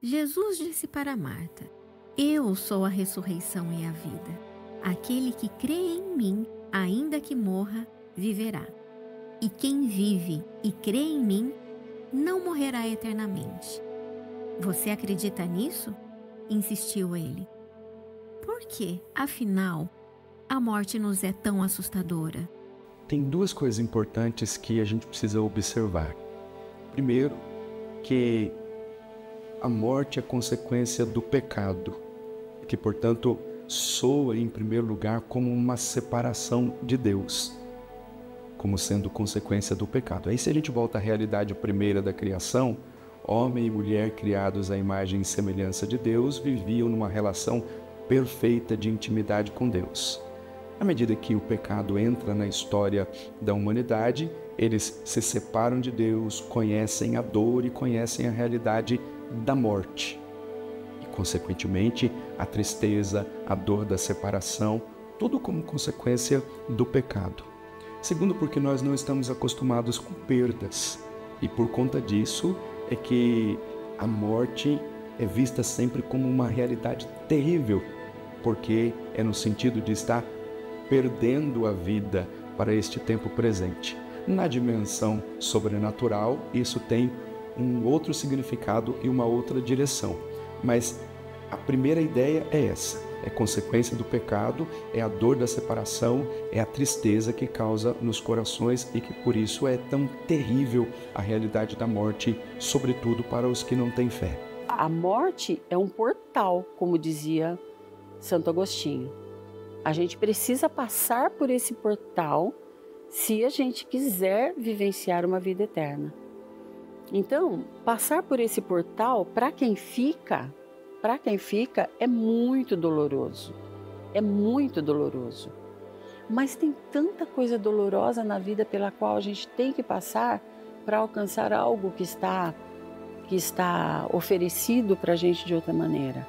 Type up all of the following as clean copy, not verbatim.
Jesus disse para Marta: Eu sou a ressurreição e a vida. Aquele que crê em mim, ainda que morra, viverá. E quem vive e crê em mim, não morrerá eternamente. Você acredita nisso? Insistiu ele. Por que, afinal, a morte nos é tão assustadora? Tem duas coisas importantes que a gente precisa observar. Primeiro, que a morte é consequência do pecado, que, portanto, soa em primeiro lugar como uma separação de Deus, como sendo consequência do pecado. Aí, se a gente volta à realidade primeira da criação, homem e mulher criados à imagem e semelhança de Deus viviam numa relação perfeita de intimidade com Deus. À medida que o pecado entra na história da humanidade, eles se separam de Deus, conhecem a dor e conhecem a realidade da morte. E, consequentemente, a tristeza, a dor da separação, tudo como consequência do pecado. Segundo, porque nós não estamos acostumados com perdas. E por conta disso é que a morte é vista sempre como uma realidade terrível, porque é no sentido de estar perdendo a vida para este tempo presente. Na dimensão sobrenatural, isso tem um outro significado e uma outra direção. Mas a primeira ideia é essa, é consequência do pecado, é a dor da separação, é a tristeza que causa nos corações e que por isso é tão terrível a realidade da morte, sobretudo para os que não têm fé. A morte é um portal, como dizia Santo Agostinho. A gente precisa passar por esse portal se a gente quiser vivenciar uma vida eterna. Então, passar por esse portal, para quem fica, é muito doloroso. É muito doloroso. Mas tem tanta coisa dolorosa na vida pela qual a gente tem que passar para alcançar algo que está oferecido para a gente de outra maneira.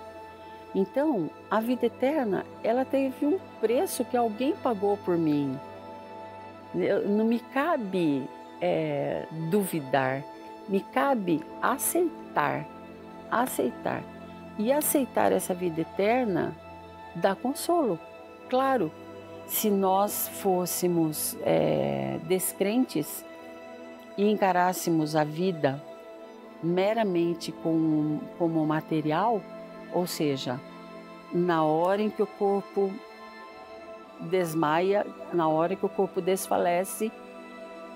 Então, a vida eterna, ela teve um preço que alguém pagou por mim. Não me cabe duvidar, me cabe aceitar. E aceitar essa vida eterna dá consolo. Claro, se nós fôssemos descrentes e encarássemos a vida meramente como material, ou seja, na hora em que o corpo desmaia, na hora que o corpo desfalece,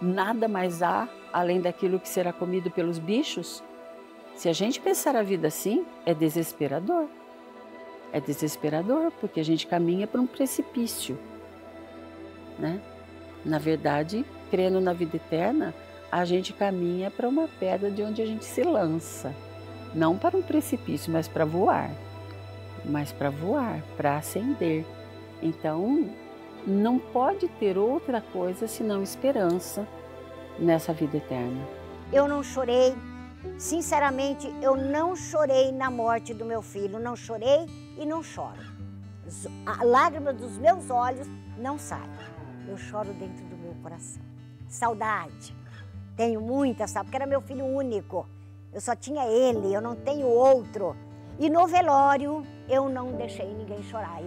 nada mais há além daquilo que será comido pelos bichos. Se a gente pensar a vida assim, é desesperador. É desesperador porque a gente caminha para um precipício, né? Na verdade, crendo na vida eterna, a gente caminha para uma pedra de onde a gente se lança. Não para um precipício, mas para voar. Para ascender. Então, não pode ter outra coisa senão esperança nessa vida eterna. Eu não chorei, sinceramente, eu não chorei na morte do meu filho. Não chorei e não choro. A lágrima dos meus olhos não sai. Eu choro dentro do meu coração. Saudade. Tenho muita saudade, porque era meu filho único. Eu só tinha ele, eu não tenho outro. E no velório, eu não deixei ninguém chorar.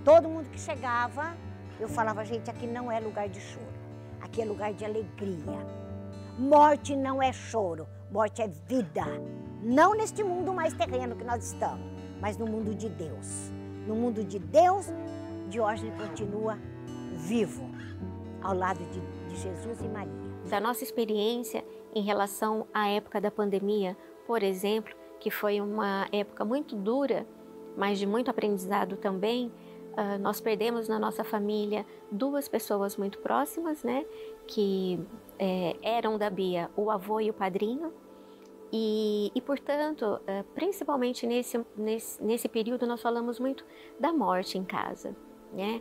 Todo mundo que chegava, eu falava, gente, aqui não é lugar de choro. Aqui é lugar de alegria. Morte não é choro, morte é vida. Não neste mundo mais terreno que nós estamos, mas no mundo de Deus. No mundo de Deus, Diógenes continua vivo, ao lado de Jesus e Maria. Da nossa experiência em relação à época da pandemia, por exemplo, que foi uma época muito dura, mas de muito aprendizado também, nós perdemos na nossa família 2 pessoas muito próximas, né, que eram da Bia, o avô e o padrinho, e portanto, principalmente nesse período, nós falamos muito da morte em casa, né?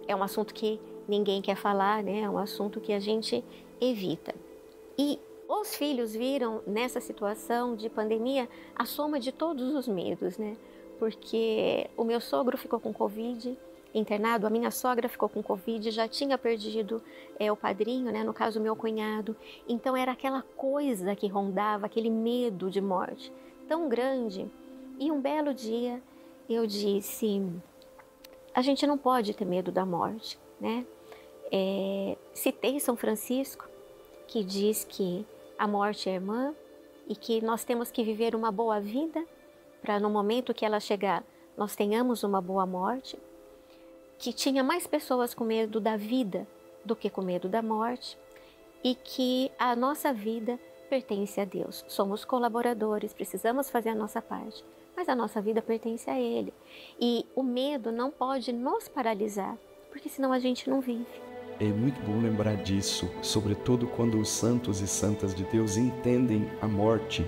É um assunto que ninguém quer falar, né? É um assunto que a gente evita. E os filhos viram nessa situação de pandemia a soma de todos os medos, né? Porque o meu sogro ficou com Covid internado, a minha sogra ficou com Covid, já tinha perdido o padrinho, né? No caso, o meu cunhado. Então era aquela coisa que rondava, aquele medo de morte. tão grande. E um belo dia eu disse, a gente não pode ter medo da morte, né? Citei São Francisco, que diz que a morte é irmã e que nós temos que viver uma boa vida para no momento que ela chegar, nós tenhamos uma boa morte, que tinha mais pessoas com medo da vida do que com medo da morte e que a nossa vida pertence a Deus. Somos colaboradores, precisamos fazer a nossa parte, mas a nossa vida pertence a Ele. E o medo não pode nos paralisar, porque senão a gente não vive. É muito bom lembrar disso, sobretudo quando os santos e santas de Deus entendem a morte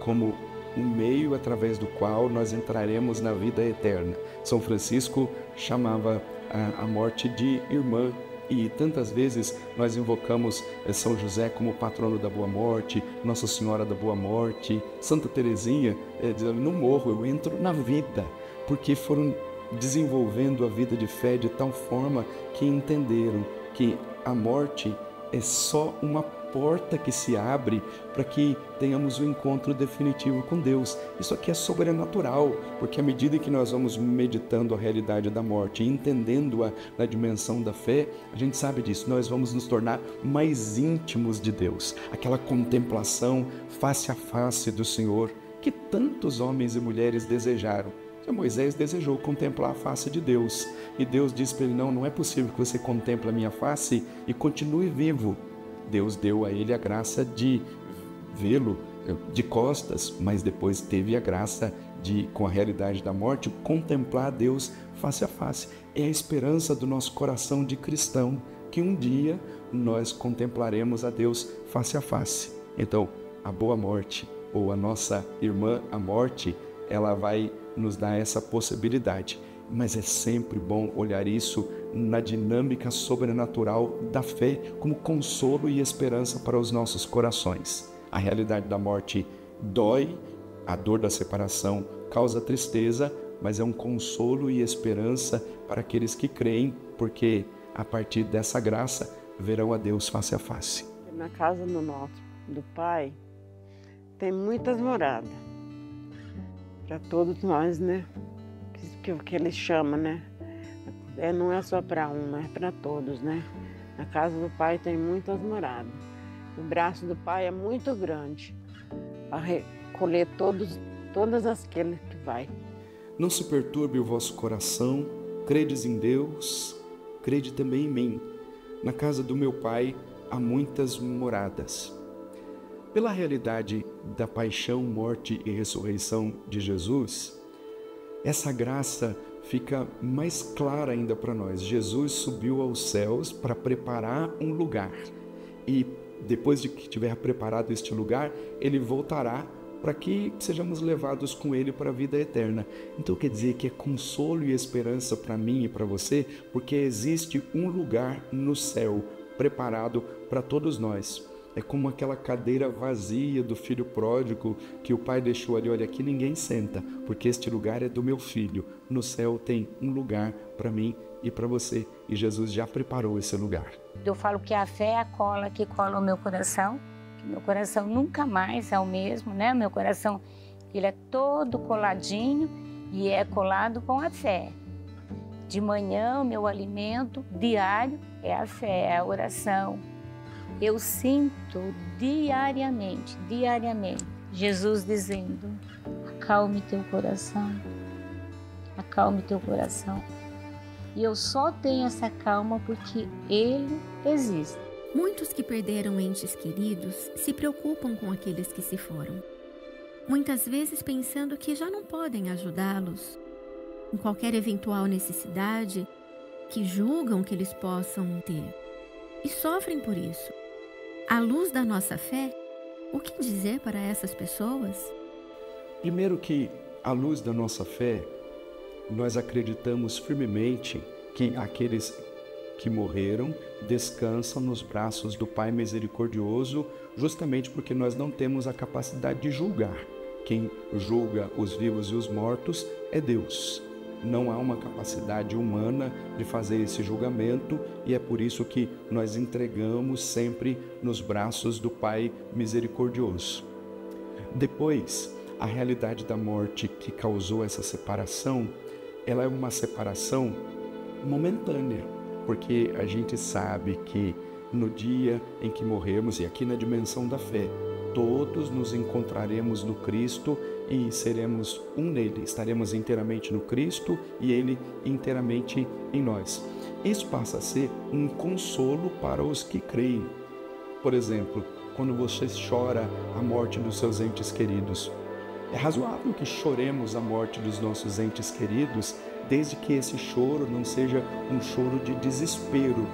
como um meio através do qual nós entraremos na vida eterna. São Francisco chamava a morte de irmã, e tantas vezes nós invocamos São José como patrono da boa morte, Nossa Senhora da Boa Morte, Santa Teresinha, dizendo, não morro, eu entro na vida, porque foram desenvolvendo a vida de fé de tal forma que entenderam que a morte é só uma porta que se abre para que tenhamos um encontro definitivo com Deus. Isso aqui é sobrenatural, porque à medida que nós vamos meditando a realidade da morte e entendendo-a na dimensão da fé, a gente sabe disso, nós vamos nos tornar mais íntimos de Deus. Aquela contemplação face a face do Senhor que tantos homens e mulheres desejaram. Moisés desejou contemplar a face de Deus, e Deus disse para ele, não é possível que você contemple a minha face e continue vivo. Deus deu a ele a graça de vê-lo de costas, mas depois teve a graça de, com a realidade da morte, contemplar a Deus face a face. É a esperança do nosso coração de cristão, que um dia nós contemplaremos a Deus face a face. Então, a boa morte, ou a nossa irmã, a morte, ela vai nos dar essa possibilidade. Mas é sempre bom olhar isso na dinâmica sobrenatural da fé como consolo e esperança para os nossos corações. A realidade da morte dói, a dor da separação causa tristeza, mas é um consolo e esperança para aqueles que creem, porque a partir dessa graça verão a Deus face a face. Na casa do Pai tem muitas moradas para todos nós, né? Que ele chama, né? Não é só para um, é para todos, né? Na casa do Pai tem muitas moradas. O braço do Pai é muito grande para recolher todas aqueles que vai. Não se perturbe o vosso coração, credes em Deus, crede também em mim. Na casa do meu Pai há muitas moradas. Pela realidade da paixão, morte e ressurreição de Jesus, essa graça fica mais clara ainda para nós. Jesus subiu aos céus para preparar um lugar. E depois de que tiver preparado este lugar, ele voltará para que sejamos levados com ele para a vida eterna. Então quer dizer que é consolo e esperança para mim e para você, porque existe um lugar no céu preparado para todos nós. É como aquela cadeira vazia do filho pródigo que o pai deixou ali. Olha, aqui ninguém senta, porque este lugar é do meu filho. No céu tem um lugar para mim e para você. E Jesus já preparou esse lugar. Eu falo que a fé é a cola que cola o meu coração. Que meu coração nunca mais é o mesmo, né? Meu coração, ele é todo coladinho e é colado com a fé. De manhã, o meu alimento diário é a fé, é a oração. Eu sinto diariamente, Jesus dizendo, acalme teu coração, acalme teu coração. E eu só tenho essa calma porque Ele existe. Muitos que perderam entes queridos se preocupam com aqueles que se foram. Muitas vezes pensando que já não podem ajudá-los em qualquer eventual necessidade que julgam que eles possam ter. E sofrem por isso. À luz da nossa fé, o que dizer para essas pessoas? Primeiro que, à luz da nossa fé, nós acreditamos firmemente que aqueles que morreram descansam nos braços do Pai misericordioso, justamente porque nós não temos a capacidade de julgar. Quem julga os vivos e os mortos é Deus. Não há uma capacidade humana de fazer esse julgamento e é por isso que nós entregamos sempre nos braços do Pai misericordioso. Depois, a realidade da morte que causou essa separação, ela é uma separação momentânea, porque a gente sabe que no dia em que morrermos, e aqui na dimensão da fé, todos nos encontraremos no Cristo e seremos um nele, estaremos inteiramente no Cristo e ele inteiramente em nós. Isso passa a ser um consolo para os que creem. Por exemplo, quando você chora a morte dos seus entes queridos, é razoável que choremos a morte dos nossos entes queridos, desde que esse choro não seja um choro de desespero,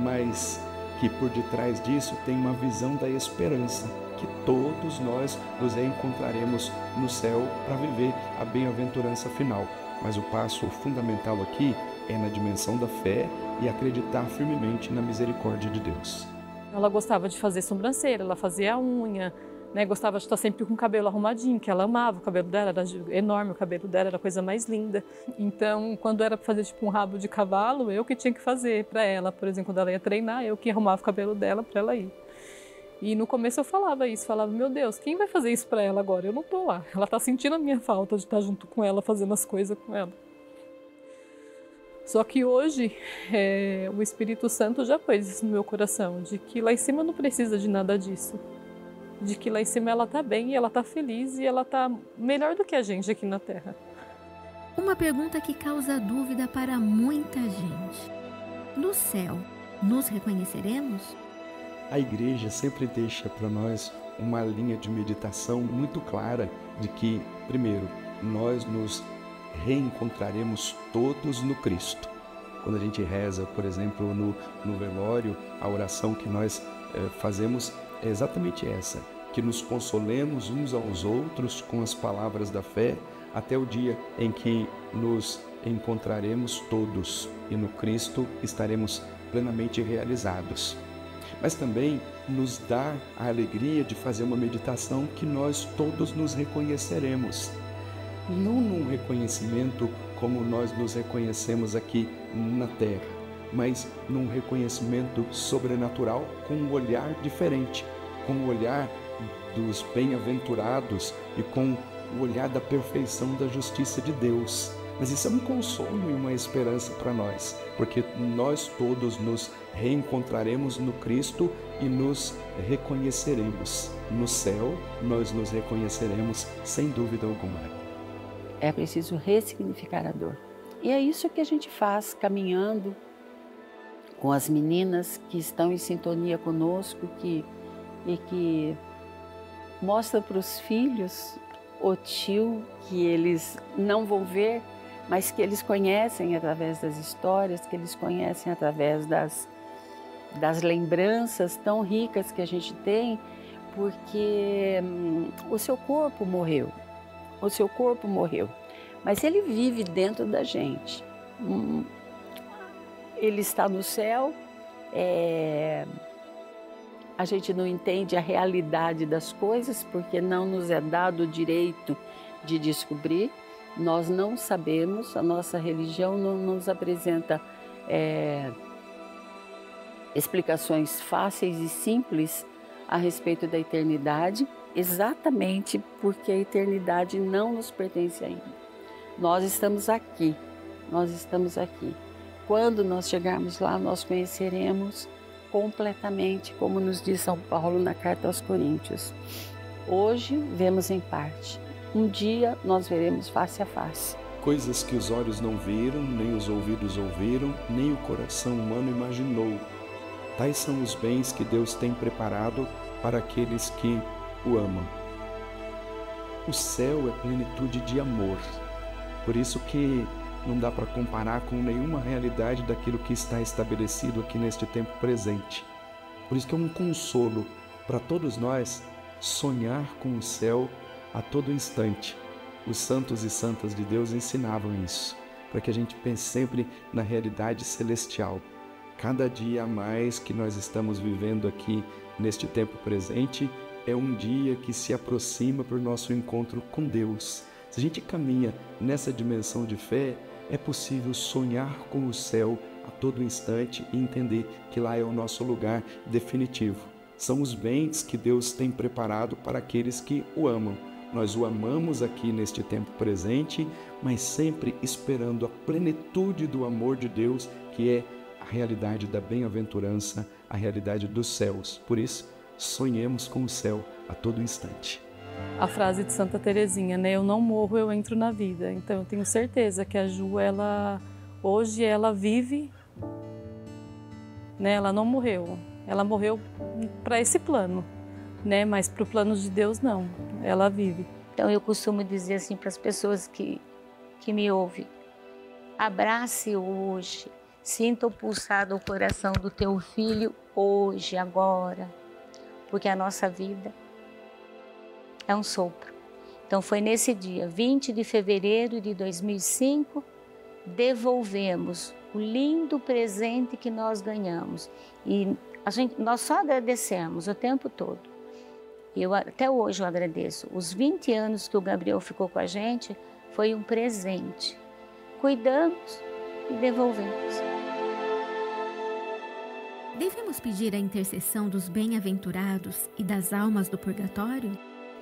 mas que por detrás disso tem uma visão da esperança, que todos nós nos reencontraremos no céu para viver a bem-aventurança final. Mas o passo fundamental aqui é na dimensão da fé e acreditar firmemente na misericórdia de Deus. Ela gostava de fazer sobrancelha, ela fazia a unha, né? Gostava de estar sempre com o cabelo arrumadinho, que ela amava, o cabelo dela era enorme, o cabelo dela era a coisa mais linda. Então, quando era para fazer tipo um rabo de cavalo, eu que tinha que fazer para ela. Por exemplo, quando ela ia treinar, eu que arrumava o cabelo dela para ela ir. E no começo eu falava isso, falava, meu Deus, quem vai fazer isso para ela agora? Eu não tô lá. Ela tá sentindo a minha falta de estar junto com ela, fazendo as coisas com ela. Só que hoje, o Espírito Santo já pôs isso no meu coração, de que lá em cima não precisa de nada disso. De que lá em cima ela tá bem, e ela tá feliz, e ela tá melhor do que a gente aqui na Terra. Uma pergunta que causa dúvida para muita gente. No céu, nos reconheceremos? A igreja sempre deixa para nós uma linha de meditação muito clara de que, primeiro, nós nos reencontraremos todos no Cristo. Quando a gente reza, por exemplo, no velório, a oração que nós fazemos é exatamente essa, que nos consolemos uns aos outros com as palavras da fé, até o dia em que nos encontraremos todos e no Cristo estaremos plenamente realizados. Mas também nos dá a alegria de fazer uma meditação que nós todos nos reconheceremos. Não num reconhecimento como nós nos reconhecemos aqui na Terra, mas num reconhecimento sobrenatural com um olhar diferente, com o olhar dos bem-aventurados e com o olhar da perfeição da justiça de Deus. Mas isso é um consolo e uma esperança para nós, porque nós todos nos reencontraremos no Cristo e nos reconheceremos. No céu, nós nos reconheceremos sem dúvida alguma. É preciso ressignificar a dor. E é isso que a gente faz caminhando com as meninas que estão em sintonia conosco e que mostram para os filhos o tio que eles não vão ver, mas que eles conhecem através das histórias, que eles conhecem através das lembranças tão ricas que a gente tem, porque o seu corpo morreu. O seu corpo morreu, mas ele vive dentro da gente. Ele está no céu, a gente não entende a realidade das coisas, porque não nos é dado o direito de descobrir. Nós não sabemos, a nossa religião não nos apresenta explicações fáceis e simples a respeito da eternidade, exatamente porque a eternidade não nos pertence ainda. Nós estamos aqui, nós estamos aqui. Quando nós chegarmos lá, nós conheceremos completamente, como nos diz São Paulo na carta aos Coríntios. Hoje vemos em parte, um dia nós veremos face a face. Coisas que os olhos não viram, nem os ouvidos ouviram, nem o coração humano imaginou. Tais são os bens que Deus tem preparado para aqueles que o amam. O céu é plenitude de amor, por isso que não dá para comparar com nenhuma realidade daquilo que está estabelecido aqui neste tempo presente. Por isso que é um consolo para todos nós sonhar com o céu a todo instante. Os santos e santas de Deus ensinavam isso, para que a gente pense sempre na realidade celestial. Cada dia a mais que nós estamos vivendo aqui neste tempo presente é um dia que se aproxima para o nosso encontro com Deus. Se a gente caminha nessa dimensão de fé, é possível sonhar com o céu a todo instante e entender que lá é o nosso lugar definitivo. São os bens que Deus tem preparado para aqueles que o amam. nós o amamos aqui neste tempo presente, mas sempre esperando a plenitude do amor de Deus, que é a realidade da bem-aventurança, a realidade dos céus. Por isso, sonhemos com o céu a todo instante. A frase de Santa Teresinha, né? Eu não morro, eu entro na vida. Então eu tenho certeza que a Ju, hoje ela vive, né? Ela não morreu. Ela morreu para esse plano, né? Mas para o plano de Deus não. Ela vive. Então eu costumo dizer assim para as pessoas que me ouvem: abrace hoje, sinta o pulsar do coração do teu filho hoje, agora, porque a nossa vida é um sopro. Então foi nesse dia, 20 de fevereiro de 2005, devolvemos o lindo presente que nós ganhamos. E nós só agradecemos o tempo todo. Até hoje eu agradeço. Os 20 anos que o Gabriel ficou com a gente foi um presente. Cuidamos e devolvemos. Devemos pedir a intercessão dos bem-aventurados e das almas do purgatório?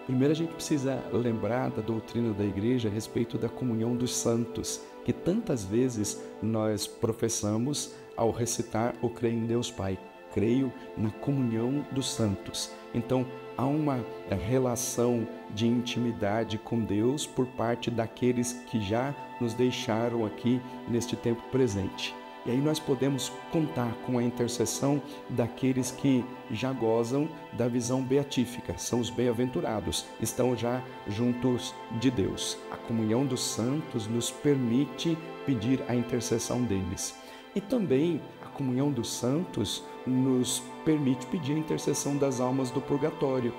Primeiro a gente precisa lembrar da doutrina da Igreja a respeito da comunhão dos santos, que tantas vezes nós professamos ao recitar o creio em Deus Pai. Creio na comunhão dos santos. Então, há uma relação de intimidade com Deus por parte daqueles que já nos deixaram aqui neste tempo presente. E aí nós podemos contar com a intercessão daqueles que já gozam da visão beatífica, são os bem-aventurados, estão já juntos de Deus. A comunhão dos santos nos permite pedir a intercessão deles. E também a comunhão dos santos nos permite pedir a intercessão das almas do purgatório.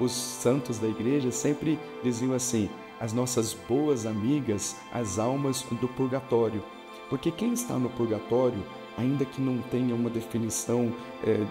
Os santos da igreja sempre diziam assim: as nossas boas amigas, as almas do purgatório. Porque quem está no purgatório, ainda que não tenha uma definição,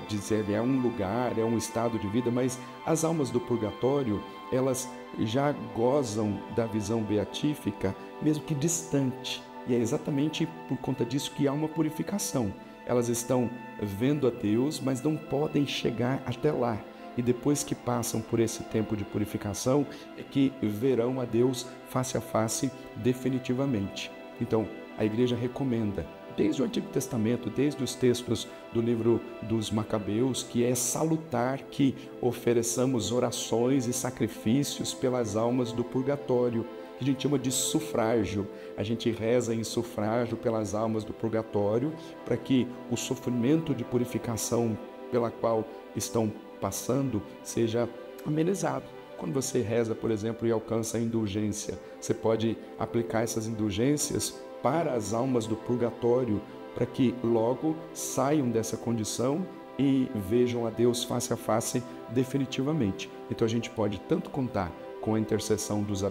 dizer é um lugar, é um estado de vida, mas as almas do purgatório, elas já gozam da visão beatífica, mesmo que distante. E é exatamente por conta disso que há uma purificação. Elas estão vendo a Deus, mas não podem chegar até lá. E depois que passam por esse tempo de purificação, é que verão a Deus face a face definitivamente. Então, a Igreja recomenda, desde o Antigo Testamento, desde os textos do livro dos Macabeus, que é salutar que ofereçamos orações e sacrifícios pelas almas do purgatório, que a gente chama de sufrágio. A gente reza em sufrágio pelas almas do purgatório, para que o sofrimento de purificação pela qual estão passando seja amenizado. Quando você reza, por exemplo, e alcança a indulgência, você pode aplicar essas indulgências para as almas do purgatório, para que logo saiam dessa condição e vejam a Deus face a face definitivamente. Então a gente pode tanto contar com a intercessão dos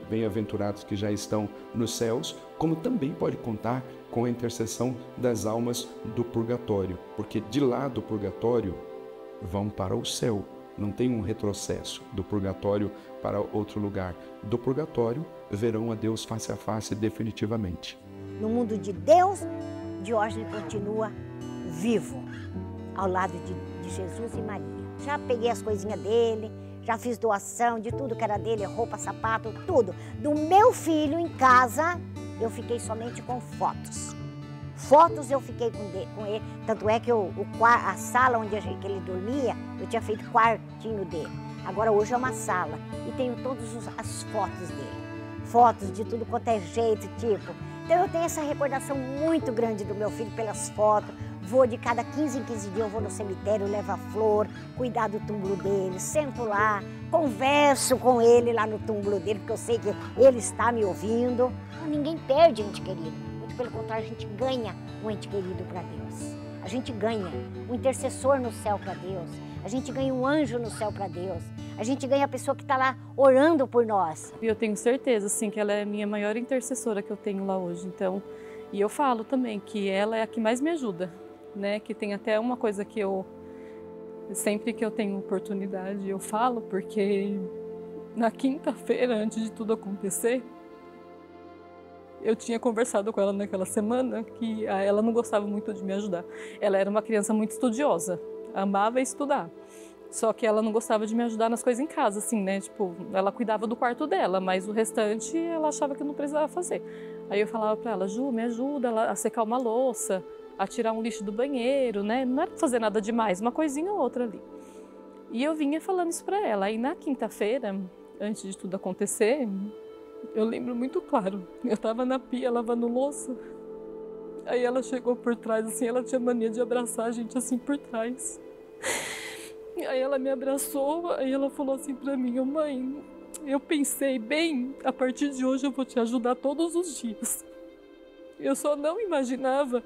bem-aventurados que já estão nos céus, como também pode contar com a intercessão das almas do purgatório, porque de lá do purgatório vão para o céu. Não tem um retrocesso do purgatório para outro lugar. Do purgatório verão a Deus face a face definitivamente. No mundo de Deus, Diógenes continua vivo, ao lado de Jesus e Maria. Já peguei as coisinhas dele, já fiz doação de tudo que era dele, roupa, sapato, tudo. Do meu filho em casa, eu fiquei somente com fotos. Fotos eu fiquei com ele, tanto é que a sala onde que ele dormia, eu tinha feito quartinho dele. Agora hoje é uma sala e tenho todas as fotos dele. Fotos de tudo quanto é jeito, tipo. Então eu tenho essa recordação muito grande do meu filho pelas fotos. Vou de cada 15 em 15 dias, eu vou no cemitério, levo a flor, cuidar do túmulo dele, sento lá, converso com ele lá no túmulo dele, porque eu sei que ele está me ouvindo. Ninguém perde ente querido, muito pelo contrário, a gente ganha um ente querido para Deus. A gente ganha um intercessor no céu para Deus, a gente ganha um anjo no céu para Deus, a gente ganha a pessoa que está lá orando por nós. E eu tenho certeza, assim, que ela é a minha maior intercessora que eu tenho lá hoje, então, e eu falo também que ela é a que mais me ajuda. Né, que tem até uma coisa que sempre que eu tenho oportunidade, eu falo, porque na quinta-feira, antes de tudo acontecer, eu tinha conversado com ela naquela semana que ela não gostava muito de me ajudar. Ela era uma criança muito estudiosa, amava estudar. Só que ela não gostava de me ajudar nas coisas em casa, assim, né? Tipo, ela cuidava do quarto dela, mas o restante ela achava que eu não precisava fazer. Aí eu falava pra ela, Ju, me ajuda a secar uma louça, a tirar um lixo do banheiro, né? Não era fazer nada demais, uma coisinha ou outra ali. E eu vinha falando isso pra ela. Aí na quinta-feira, antes de tudo acontecer, eu lembro muito claro. Eu tava na pia lavando louça. Aí ela chegou por trás, assim, ela tinha mania de abraçar a gente assim por trás. Aí ela me abraçou, aí ela falou assim pra mim, mãe, eu pensei bem, a partir de hoje eu vou te ajudar todos os dias. Eu só não imaginava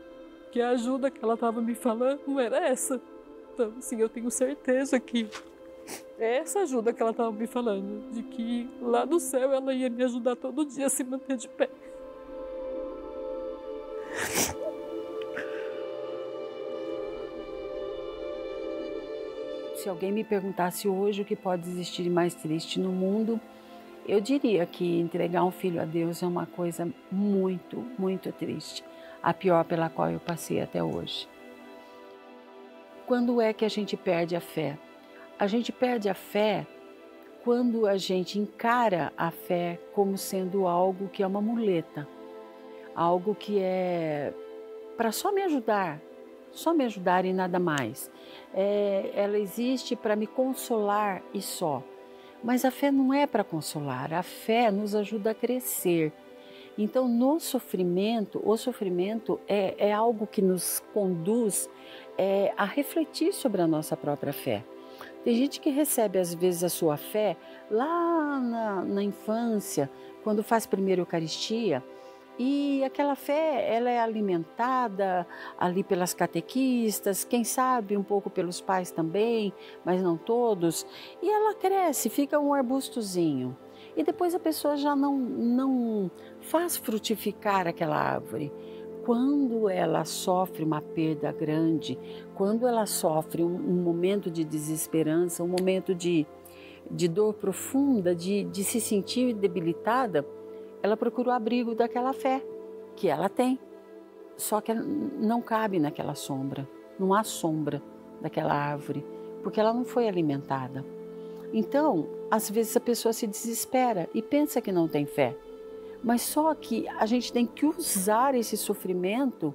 que a ajuda que ela estava me falando era essa. Então, assim, eu tenho certeza que é essa ajuda que ela estava me falando, de que lá no céu ela ia me ajudar todo dia a se manter de pé. Se alguém me perguntasse hoje o que pode existir de mais triste no mundo, eu diria que entregar um filho a Deus é uma coisa muito, muito triste. A pior pela qual eu passei até hoje. Quando é que a gente perde a fé? A gente perde a fé quando a gente encara a fé como sendo algo que é uma muleta. Algo que é para só me ajudar e nada mais. Ela existe para me consolar e só. Mas a fé não é para consolar, a fé nos ajuda a crescer. Então, o sofrimento é algo que nos conduz a refletir sobre a nossa própria fé. Tem gente que recebe, às vezes, a sua fé lá na infância, quando faz primeira Eucaristia, e aquela fé ela é alimentada ali pelas catequistas, quem sabe um pouco pelos pais também, mas não todos. E ela cresce, fica um arbustozinho. E depois a pessoa já não faz frutificar aquela árvore. Quando ela sofre uma perda grande, quando ela sofre um momento de desesperança, um momento de dor profunda, de se sentir debilitada, ela procura o abrigo daquela fé que ela tem. Só que não cabe naquela sombra, não há sombra daquela árvore, porque ela não foi alimentada. Então, às vezes a pessoa se desespera e pensa que não tem fé. Mas só que a gente tem que usar esse sofrimento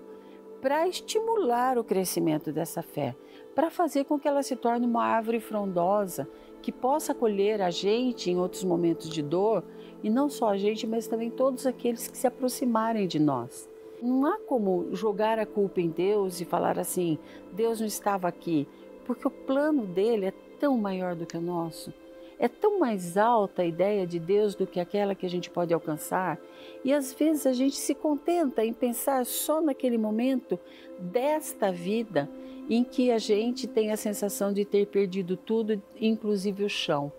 para estimular o crescimento dessa fé, para fazer com que ela se torne uma árvore frondosa, que possa acolher a gente em outros momentos de dor, e não só a gente, mas também todos aqueles que se aproximarem de nós. Não há como jogar a culpa em Deus e falar assim, Deus não estava aqui, porque o plano dele é tão maior do que o nosso. É tão mais alta a ideia de Deus do que aquela que a gente pode alcançar. E às vezes a gente se contenta em pensar só naquele momento desta vida em que a gente tem a sensação de ter perdido tudo, inclusive o chão.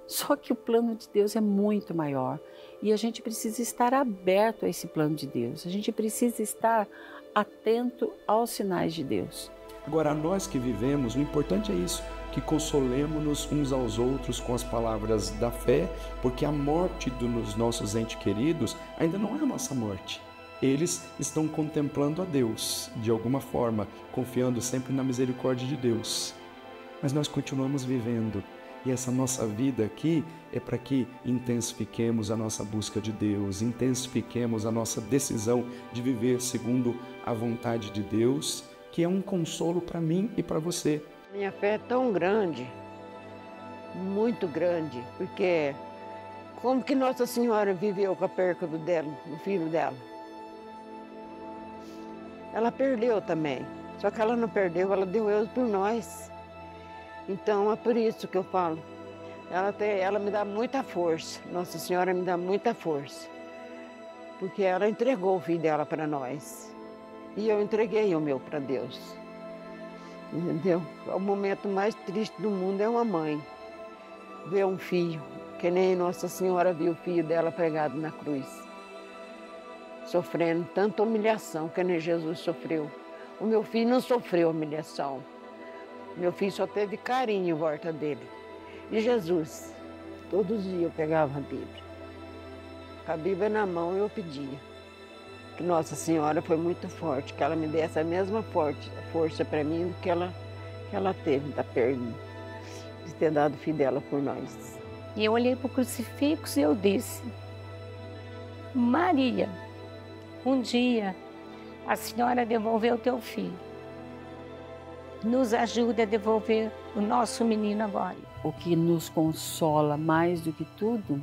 Só que o plano de Deus é muito maior e a gente precisa estar aberto a esse plano de Deus. A gente precisa estar atento aos sinais de Deus. Agora, nós que vivemos, o importante é isso, que consolemos-nos uns aos outros com as palavras da fé, porque a morte dos nossos entes queridos ainda não é a nossa morte. Eles estão contemplando a Deus, de alguma forma, confiando sempre na misericórdia de Deus. Mas nós continuamos vivendo, e essa nossa vida aqui é para que intensifiquemos a nossa busca de Deus, intensifiquemos a nossa decisão de viver segundo a vontade de Deus, que é um consolo para mim e para você. Minha fé é tão grande, muito grande, porque como que Nossa Senhora viveu com a perca do filho dela? Ela perdeu também, só que ela não perdeu, ela deu Deus por nós. Então é por isso que eu falo, ela me dá muita força, Nossa Senhora me dá muita força, porque ela entregou o filho dela para nós e eu entreguei o meu para Deus. Entendeu? O momento mais triste do mundo é uma mãe ver um filho, que nem Nossa Senhora viu o filho dela pregado na cruz, sofrendo tanta humilhação que nem Jesus sofreu. O meu filho não sofreu humilhação, meu filho só teve carinho em volta dele. E Jesus, todos os dias eu pegava a Bíblia, com a Bíblia na mão eu pedia que Nossa Senhora foi muito forte, que ela me desse a mesma força para mim do que ela teve da perna. de ter dado o filho dela por nós. E eu olhei para o crucifixo e eu disse: Maria, um dia a senhora devolveu o teu filho. Nos ajude a devolver o nosso menino agora. O que nos consola mais do que tudo,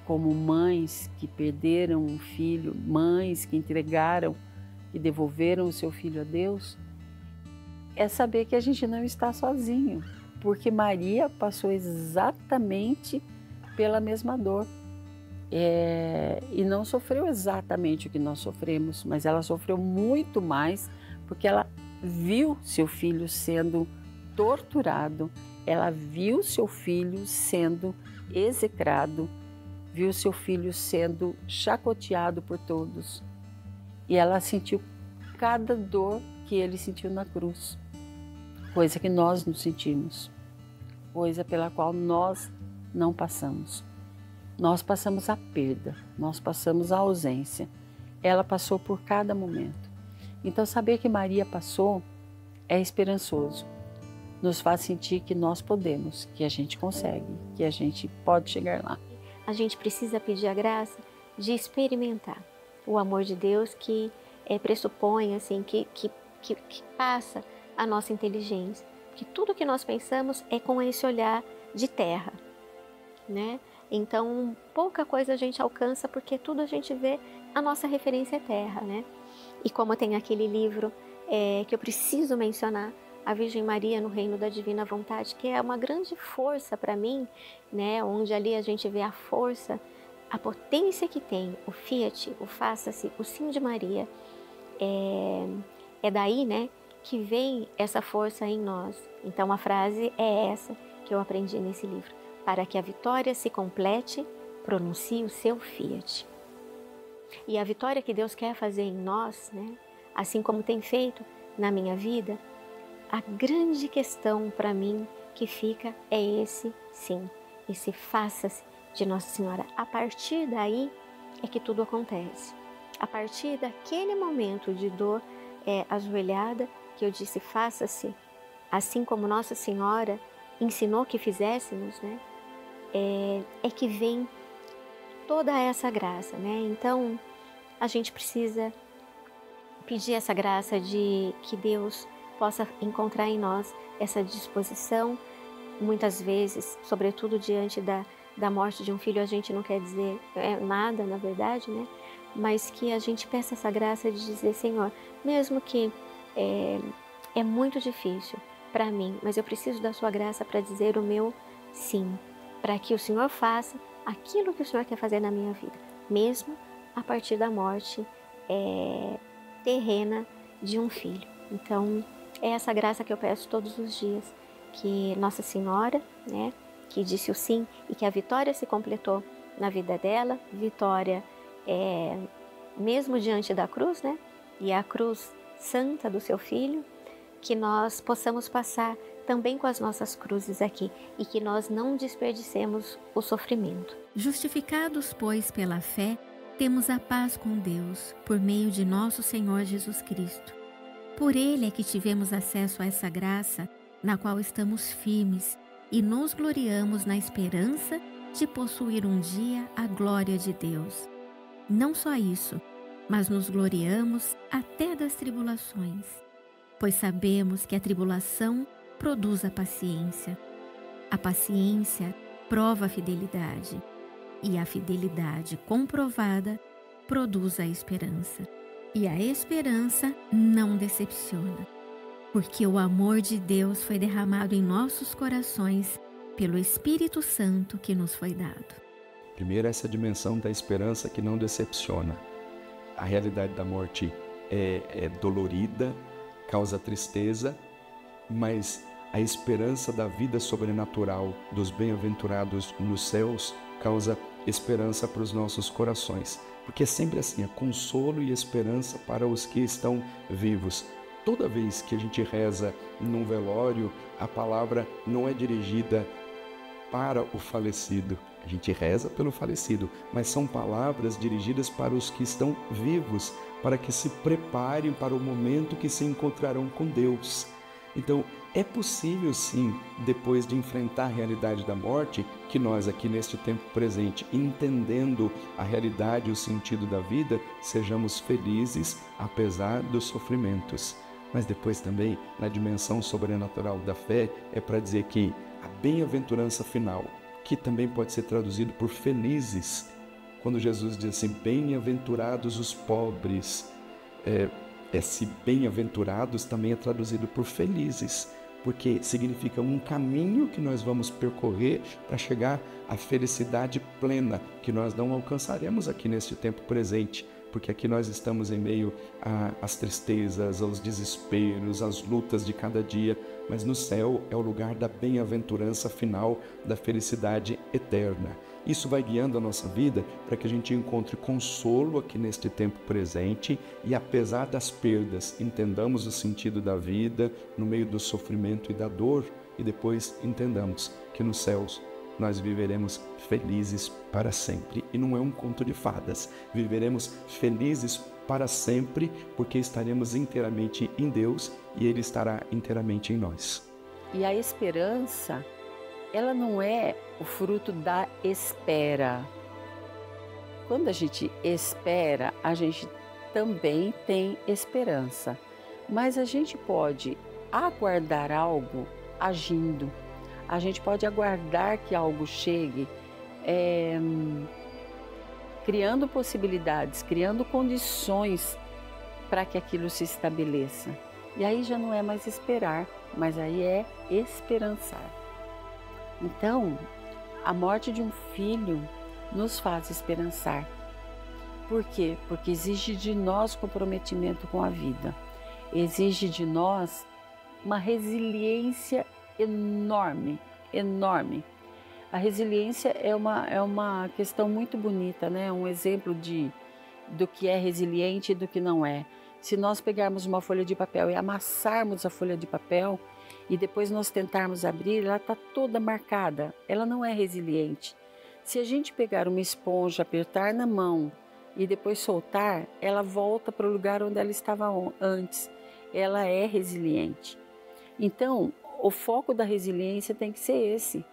como mães que perderam um filho, mães que entregaram e devolveram o seu filho a Deus, é saber que a gente não está sozinho, porque Maria passou exatamente pela mesma dor. E não sofreu exatamente o que nós sofremos, mas ela sofreu muito mais, porque ela viu seu filho sendo torturado, ela viu seu filho sendo execrado, viu seu filho sendo chacoteado por todos. E ela sentiu cada dor que ele sentiu na cruz, coisa que nós não sentimos, coisa pela qual nós não passamos. Nós passamos a perda, nós passamos a ausência. Ela passou por cada momento. Então, saber que Maria passou é esperançoso. Nos faz sentir que nós podemos, que a gente consegue, que a gente pode chegar lá. A gente precisa pedir a graça de experimentar o amor de Deus que pressupõe, assim, que passa a nossa inteligência. Que tudo que nós pensamos é com esse olhar de terra, né? Então, pouca coisa a gente alcança porque tudo a gente vê, a nossa referência é terra, né? E como tem aquele livro que eu preciso mencionar, A Virgem Maria no Reino da Divina Vontade, que é uma grande força para mim, né? Onde ali a gente vê a força, a potência que tem o Fiat, o Faça-se, o Sim de Maria. É daí, né, que vem essa força em nós. Então a frase é essa que eu aprendi nesse livro. Para que a vitória se complete, pronuncie o seu Fiat. E a vitória que Deus quer fazer em nós, né, assim como tem feito na minha vida, a grande questão para mim que fica é esse sim, esse faça-se de Nossa Senhora. A partir daí é que tudo acontece. A partir daquele momento de dor ajoelhada, que eu disse faça-se, assim como Nossa Senhora ensinou que fizéssemos, né? É que vem toda essa graça, né? Então, a gente precisa pedir essa graça de que Deus possa encontrar em nós essa disposição. Muitas vezes, sobretudo diante da morte de um filho, a gente não quer dizer nada, na verdade, né? Mas que a gente peça essa graça de dizer, Senhor, mesmo que é muito difícil para mim, mas eu preciso da sua graça para dizer o meu sim, para que o Senhor faça aquilo que o Senhor quer fazer na minha vida, mesmo a partir da morte terrena de um filho. Então, é essa graça que eu peço todos os dias, que Nossa Senhora, né, que disse o sim e que a vitória se completou na vida dela, vitória mesmo diante da cruz, né, e a cruz santa do seu filho, que nós possamos passar também com as nossas cruzes aqui e que nós não desperdicemos o sofrimento. Justificados, pois, pela fé, temos a paz com Deus, por meio de nosso Senhor Jesus Cristo. Por Ele é que tivemos acesso a essa graça, na qual estamos firmes e nos gloriamos na esperança de possuir um dia a glória de Deus. Não só isso, mas nos gloriamos até das tribulações, pois sabemos que a tribulação produz a paciência prova a fidelidade, e a fidelidade comprovada produz a esperança. E a esperança não decepciona, porque o amor de Deus foi derramado em nossos corações pelo Espírito Santo que nos foi dado. Primeiro, essa dimensão da esperança que não decepciona. A realidade da morte é dolorida, causa tristeza, mas a esperança da vida sobrenatural dos bem-aventurados nos céus causa esperança para os nossos corações. Porque é sempre assim, é consolo e esperança para os que estão vivos. Toda vez que a gente reza num velório, a palavra não é dirigida para o falecido. A gente reza pelo falecido, mas são palavras dirigidas para os que estão vivos, para que se preparem para o momento que se encontrarão com Deus. Então, É possível sim, depois de enfrentar a realidade da morte, que nós aqui neste tempo presente, entendendo a realidade e o sentido da vida, sejamos felizes apesar dos sofrimentos. Mas depois também, na dimensão sobrenatural da fé, é para dizer que a bem-aventurança final, que também pode ser traduzido por felizes, quando Jesus diz assim, bem-aventurados os pobres, esse bem-aventurados também é traduzido por felizes, porque significa um caminho que nós vamos percorrer para chegar à felicidade plena, que nós não alcançaremos aqui neste tempo presente, porque aqui nós estamos em meio às tristezas, aos desesperos, às lutas de cada dia, mas no céu é o lugar da bem-aventurança final, da felicidade eterna. Isso vai guiando a nossa vida para que a gente encontre consolo aqui neste tempo presente e, apesar das perdas, entendamos o sentido da vida no meio do sofrimento e da dor e depois entendamos que nos céus nós viveremos felizes para sempre. E não é um conto de fadas, viveremos felizes para sempre porque estaremos inteiramente em Deus e Ele estará inteiramente em nós. E a esperança, ela não é o fruto da espera. Quando a gente espera, a gente também tem esperança. Mas a gente pode aguardar algo agindo. A gente pode aguardar que algo chegue, criando possibilidades, criando condições para que aquilo se estabeleça. E aí já não é mais esperar, mas aí é esperançar. Então, a morte de um filho nos faz esperançar. Por quê? Porque exige de nós comprometimento com a vida. Exige de nós uma resiliência enorme, enorme. A resiliência é uma questão muito bonita, né? Um exemplo do que é resiliente e do que não é. Se nós pegarmos uma folha de papel e amassarmos a folha de papel e depois nós tentarmos abrir, ela está toda marcada, ela não é resiliente. Se a gente pegar uma esponja, apertar na mão e depois soltar, ela volta para o lugar onde ela estava antes. Ela é resiliente. Então, o foco da resiliência tem que ser esse.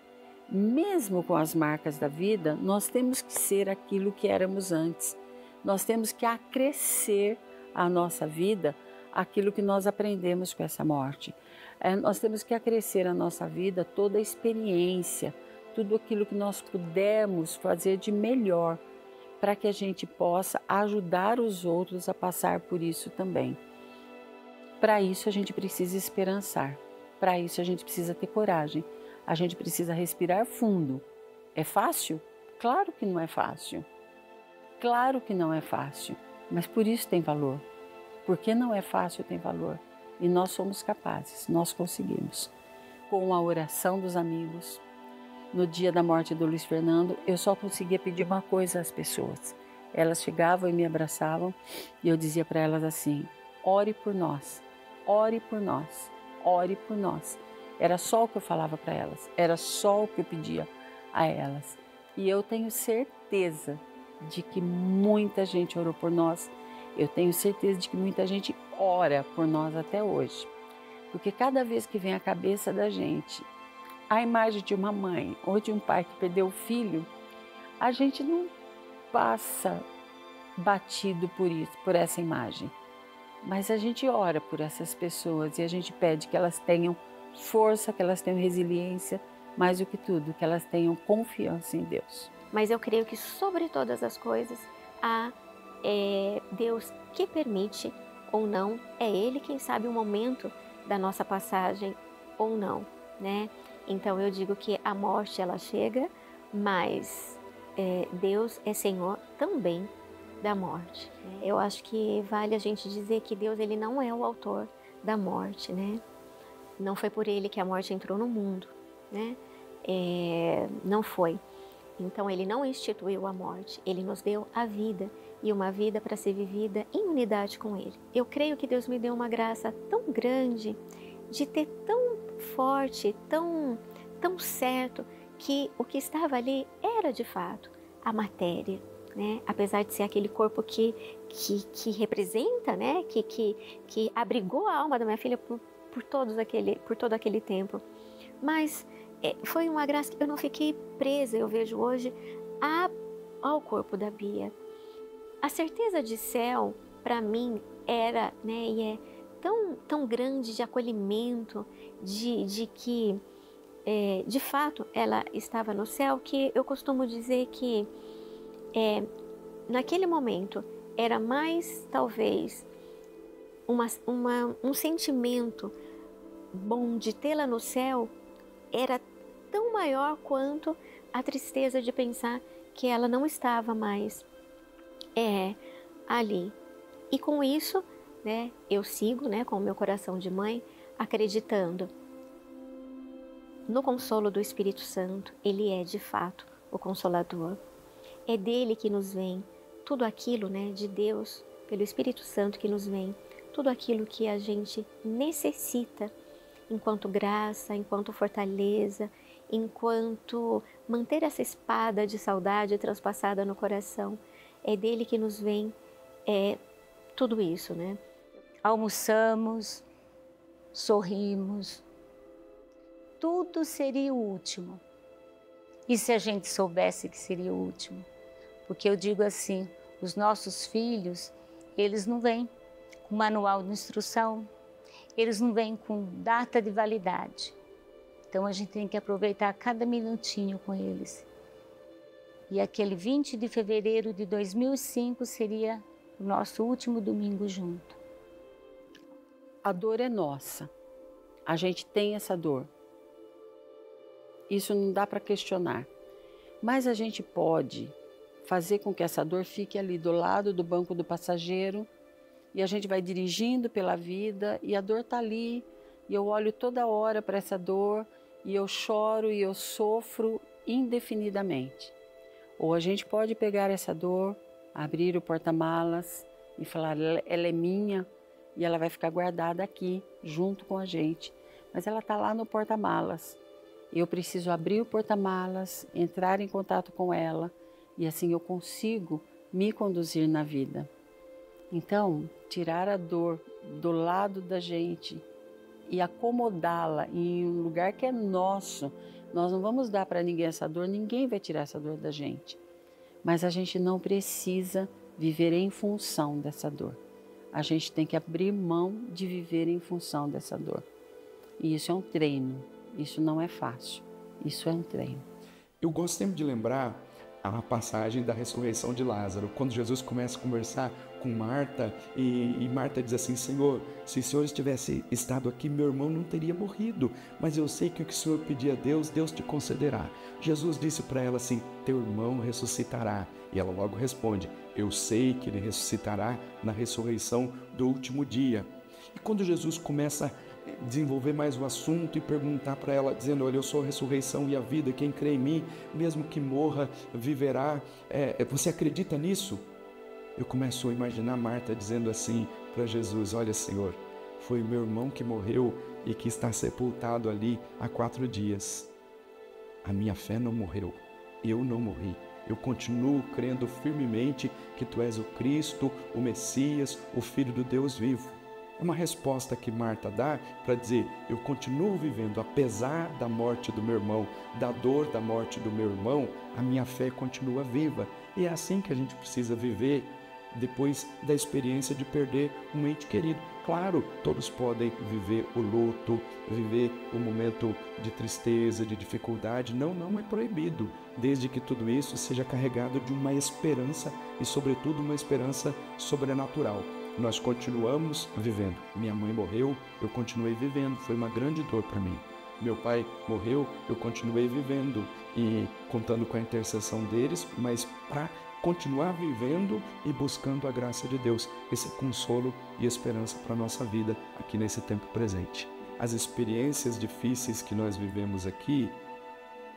Mesmo com as marcas da vida, nós temos que ser aquilo que éramos antes. Nós temos que acrescer à nossa vida aquilo que nós aprendemos com essa morte. Nós temos que acrescer à nossa vida toda a experiência, tudo aquilo que nós pudermos fazer de melhor, para que a gente possa ajudar os outros a passar por isso também. Para isso a gente precisa esperançar, para isso a gente precisa ter coragem, a gente precisa respirar fundo. É fácil? Claro que não é fácil. Claro que não é fácil, mas por isso tem valor. Porque não é fácil, tem valor. E nós somos capazes, nós conseguimos. Com a oração dos amigos, no dia da morte do Luiz Fernando, eu só conseguia pedir uma coisa às pessoas. Elas chegavam e me abraçavam e eu dizia para elas assim, ore por nós, ore por nós, ore por nós. Era só o que eu falava para elas, era só o que eu pedia a elas. E eu tenho certeza de que muita gente orou por nós. Eu tenho certeza de que muita gente ora por nós até hoje. Porque cada vez que vem à cabeça da gente a imagem de uma mãe ou de um pai que perdeu o filho, a gente não passa batido por isso, por essa imagem. Mas a gente ora por essas pessoas e a gente pede que elas tenham força, que elas tenham resiliência, mais do que tudo, que elas tenham confiança em Deus. Mas eu creio que sobre todas as coisas, Deus que permite ou não, é Ele quem sabe o momento da nossa passagem ou não, né? Então eu digo que a morte ela chega, mas Deus é Senhor também da morte. Eu acho que vale a gente dizer que Deus ele não é o autor da morte, né? Não foi por Ele que a morte entrou no mundo, né? Não foi. Então Ele não instituiu a morte, Ele nos deu a vida e uma vida para ser vivida em unidade com Ele. Eu creio que Deus me deu uma graça tão grande de ter tão forte, tão certo que o que estava ali era de fato a matéria, né? Apesar de ser aquele corpo que representa, né? Que abrigou a alma da minha filha por por todo aquele tempo. Mas foi uma graça que eu não fiquei presa, eu vejo hoje, ao corpo da Bia. A certeza de céu, para mim, era, né, e é tão grande de acolhimento, de que, de fato, ela estava no céu, que eu costumo dizer que, naquele momento, era mais, talvez, um sentimento bom de tê-la no céu, era tão maior quanto a tristeza de pensar que ela não estava mais ali. E com isso, né, eu sigo, né, com o meu coração de mãe, acreditando no consolo do Espírito Santo. Ele é, de fato, o Consolador. É dele que nos vem tudo aquilo, né, de Deus, pelo Espírito Santo que nos vem, tudo aquilo que a gente necessita enquanto graça, enquanto fortaleza, enquanto manter essa espada de saudade transpassada no coração. É dele que nos vem tudo isso, né? Almoçamos, sorrimos, tudo seria o último. E se a gente soubesse que seria o último? Porque eu digo assim, os nossos filhos, eles não vêm com manual de instrução, eles não vêm com data de validade. Então a gente tem que aproveitar cada minutinho com eles. E aquele 20 de fevereiro de 2005 seria o nosso último domingo junto. A dor é nossa. A gente tem essa dor. Isso não dá para questionar. Mas a gente pode fazer com que essa dor fique ali do lado do banco do passageiro e a gente vai dirigindo pela vida e a dor está ali e eu olho toda hora para essa dor e eu choro e eu sofro indefinidamente. Ou a gente pode pegar essa dor, abrir o porta-malas e falar, ela é minha e ela vai ficar guardada aqui, junto com a gente. Mas ela está lá no porta-malas. Eu preciso abrir o porta-malas, entrar em contato com ela e assim eu consigo me conduzir na vida. Então, tirar a dor do lado da gente e acomodá-la em um lugar que é nosso. Nós não vamos dar para ninguém essa dor, ninguém vai tirar essa dor da gente. Mas a gente não precisa viver em função dessa dor. A gente tem que abrir mão de viver em função dessa dor. E isso é um treino, isso não é fácil, isso é um treino. Eu gosto sempre de lembrar a passagem da ressurreição de Lázaro, quando Jesus começa a conversar com Marta e Marta diz assim, Senhor, se o Senhor tivesse estado aqui, meu irmão não teria morrido, mas eu sei que o que o Senhor pedir a Deus, Deus te concederá. Jesus disse para ela assim, teu irmão ressuscitará. E ela logo responde, eu sei que ele ressuscitará na ressurreição do último dia. E quando Jesus começa a desenvolver mais o assunto e perguntar para ela, dizendo, olha, eu sou a ressurreição e a vida, quem crê em mim, mesmo que morra, viverá. Você acredita nisso? Eu começo a imaginar Marta dizendo assim para Jesus, olha, Senhor, foi meu irmão que morreu e que está sepultado ali há 4 dias. A minha fé não morreu, eu não morri. Eu continuo crendo firmemente que Tu és o Cristo, o Messias, o Filho do Deus vivo. É uma resposta que Marta dá para dizer, eu continuo vivendo, apesar da morte do meu irmão, da dor da morte do meu irmão, a minha fé continua viva. E é assim que a gente precisa viver depois da experiência de perder um ente querido. Claro, todos podem viver o luto, viver o momento de tristeza, de dificuldade. Não é proibido, desde que tudo isso seja carregado de uma esperança e, sobretudo, uma esperança sobrenatural. Nós continuamos vivendo. Minha mãe morreu, eu continuei vivendo. Foi uma grande dor para mim. Meu pai morreu, eu continuei vivendo e contando com a intercessão deles, mas para continuar vivendo e buscando a graça de Deus, esse consolo e esperança para a nossa vida aqui nesse tempo presente. As experiências difíceis que nós vivemos aqui,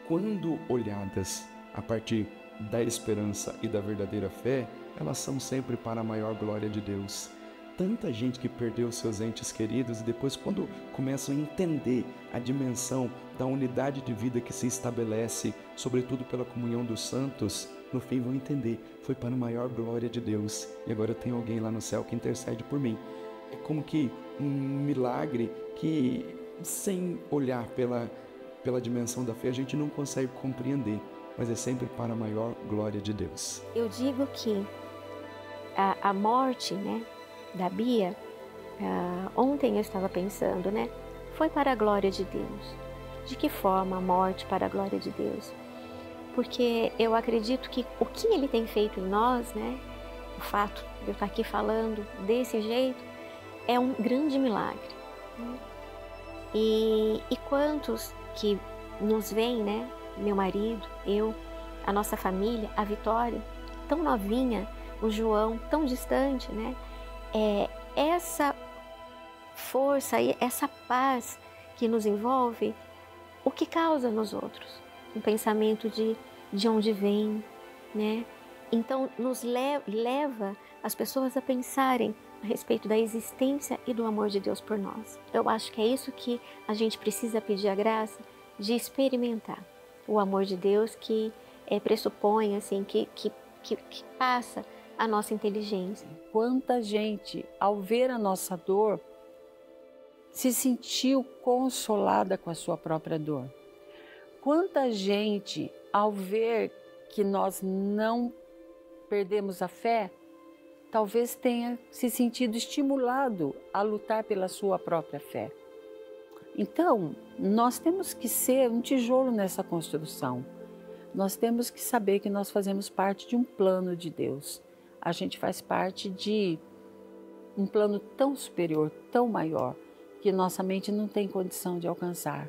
quando olhadas a partir da esperança e da verdadeira fé, elas são sempre para a maior glória de Deus. Tanta gente que perdeu seus entes queridos e depois, quando começam a entender a dimensão da unidade de vida que se estabelece, sobretudo pela comunhão dos santos, no fim vão entender, foi para a maior glória de Deus. E agora eu tenho alguém lá no céu que intercede por mim. É como que um milagre que sem olhar pela dimensão da fé a gente não consegue compreender, mas é sempre para a maior glória de Deus. Eu digo que a morte, né, da Bia, ontem eu estava pensando, né, foi para a glória de Deus. De que forma a morte para a glória de Deus? Porque eu acredito que o que Ele tem feito em nós, né, o fato de eu estar aqui falando desse jeito, é um grande milagre. Né? E quantos que nos veem, né, meu marido, eu, a nossa família, a Vitória, tão novinha, o João, tão distante, né? Essa força e essa paz que nos envolve, o que causa nos outros? Um pensamento de onde vem, né? Então, nos leva as pessoas a pensarem a respeito da existência e do amor de Deus por nós. Eu acho que é isso que a gente precisa pedir a graça de experimentar. O amor de Deus que pressupõe, assim, que passa a nossa inteligência. Quanta gente, ao ver a nossa dor, se sentiu consolada com a sua própria dor. Quanta gente, ao ver que nós não perdemos a fé, talvez tenha se sentido estimulado a lutar pela sua própria fé. Então, nós temos que ser um tijolo nessa construção. Nós temos que saber que nós fazemos parte de um plano de Deus. A gente faz parte de um plano tão superior, tão maior, que nossa mente não tem condição de alcançar.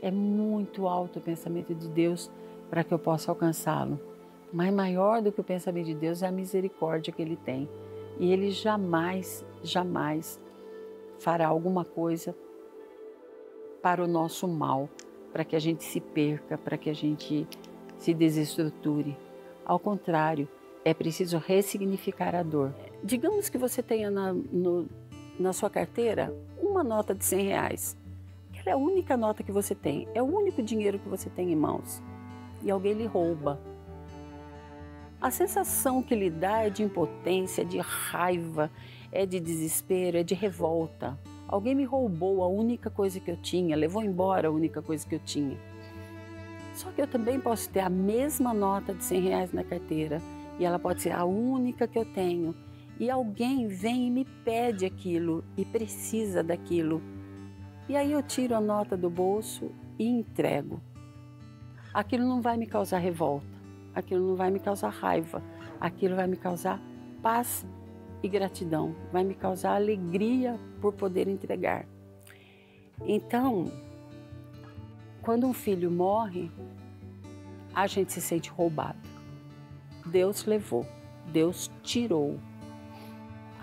É muito alto o pensamento de Deus para que eu possa alcançá-lo. Mas maior do que o pensamento de Deus é a misericórdia que Ele tem. E Ele jamais, jamais fará alguma coisa para o nosso mal, para que a gente se perca, para que a gente se desestruture. Ao contrário, é preciso ressignificar a dor. Digamos que você tenha na sua carteira uma nota de R$100. Aquela é a única nota que você tem, é o único dinheiro que você tem em mãos. E alguém lhe rouba. A sensação que lhe dá é de impotência, de raiva, é de desespero, é de revolta. Alguém me roubou a única coisa que eu tinha, levou embora a única coisa que eu tinha. Só que eu também posso ter a mesma nota de R$100 na carteira e ela pode ser a única que eu tenho. E alguém vem e me pede aquilo e precisa daquilo. E aí eu tiro a nota do bolso e entrego. Aquilo não vai me causar revolta, aquilo não vai me causar raiva, aquilo vai me causar paz e gratidão, vai me causar alegria por poder entregar. Então, quando um filho morre, a gente se sente roubado. Deus levou, Deus tirou.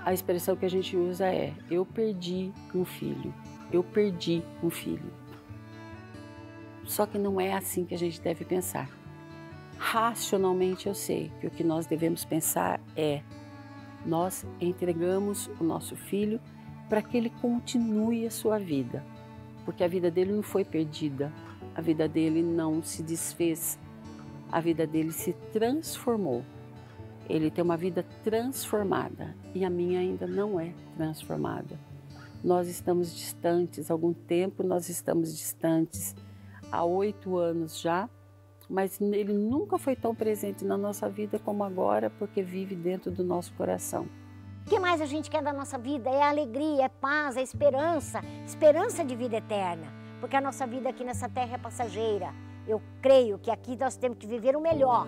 A expressão que a gente usa é: eu perdi um filho, eu perdi um filho. Só que não é assim que a gente deve pensar. Racionalmente eu sei que o que nós devemos pensar é: nós entregamos o nosso filho para que ele continue a sua vida. Porque a vida dele não foi perdida, a vida dele não se desfez, a vida dele se transformou. Ele tem uma vida transformada e a minha ainda não é transformada. Nós estamos distantes, há algum tempo nós estamos distantes, há 8 anos já, mas ele nunca foi tão presente na nossa vida como agora, porque vive dentro do nosso coração. O que mais a gente quer da nossa vida? É alegria, é paz, é esperança, esperança de vida eterna. Porque a nossa vida aqui nessa terra é passageira. Eu creio que aqui nós temos que viver o melhor,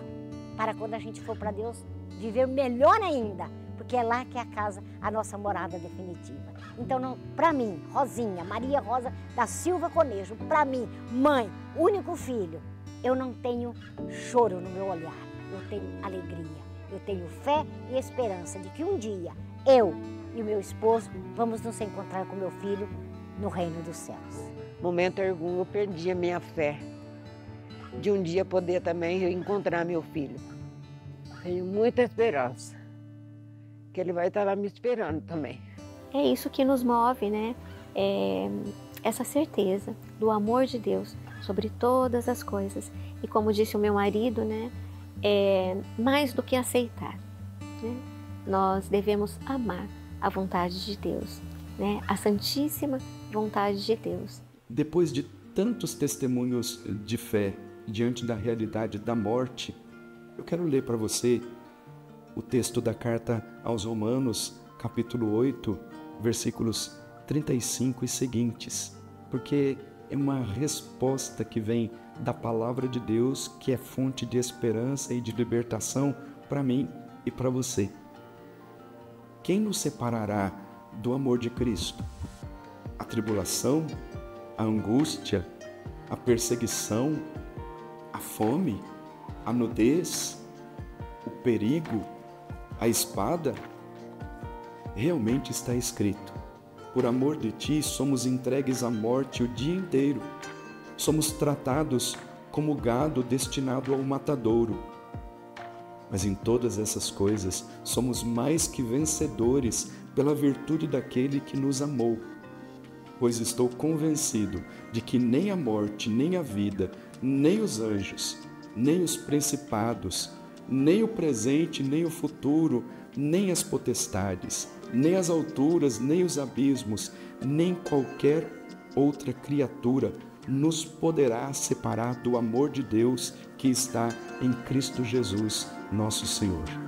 para quando a gente for para Deus, viver melhor ainda, porque é lá que é a casa, a nossa morada definitiva. Então, para mim, Rosinha, Maria Rosa da Silva Conejo, para mim, mãe, único filho, eu não tenho choro no meu olhar, eu tenho alegria, eu tenho fé e esperança de que um dia eu e o meu esposo vamos nos encontrar com meu filho no reino dos céus. No momento algum eu perdi a minha fé de um dia poder também encontrar meu filho. Tenho muita esperança que ele vai estar lá me esperando também. É isso que nos move, né? Essa certeza do amor de Deus sobre todas as coisas. E como disse o meu marido, né? Mais do que aceitar, né? Nós devemos amar a vontade de Deus, né? A santíssima vontade de Deus. Depois de tantos testemunhos de fé diante da realidade da morte, eu quero ler para você o texto da carta aos Romanos, capítulo 8, versículos 35 e seguintes, porque é uma resposta que vem da palavra de Deus, que é fonte de esperança e de libertação para mim e para você. Quem nos separará do amor de Cristo? A tribulação, a angústia, a perseguição, a fome, a nudez, o perigo, a espada? Realmente está escrito: por amor de ti somos entregues à morte o dia inteiro. Somos tratados como gado destinado ao matadouro. Mas em todas essas coisas somos mais que vencedores pela virtude daquele que nos amou. Pois estou convencido de que nem a morte, nem a vida, nem os anjos, nem os principados, nem o presente, nem o futuro, nem as potestades, nem as alturas, nem os abismos, nem qualquer outra criatura nos poderá separar do amor de Deus que está em Cristo Jesus, nosso Senhor.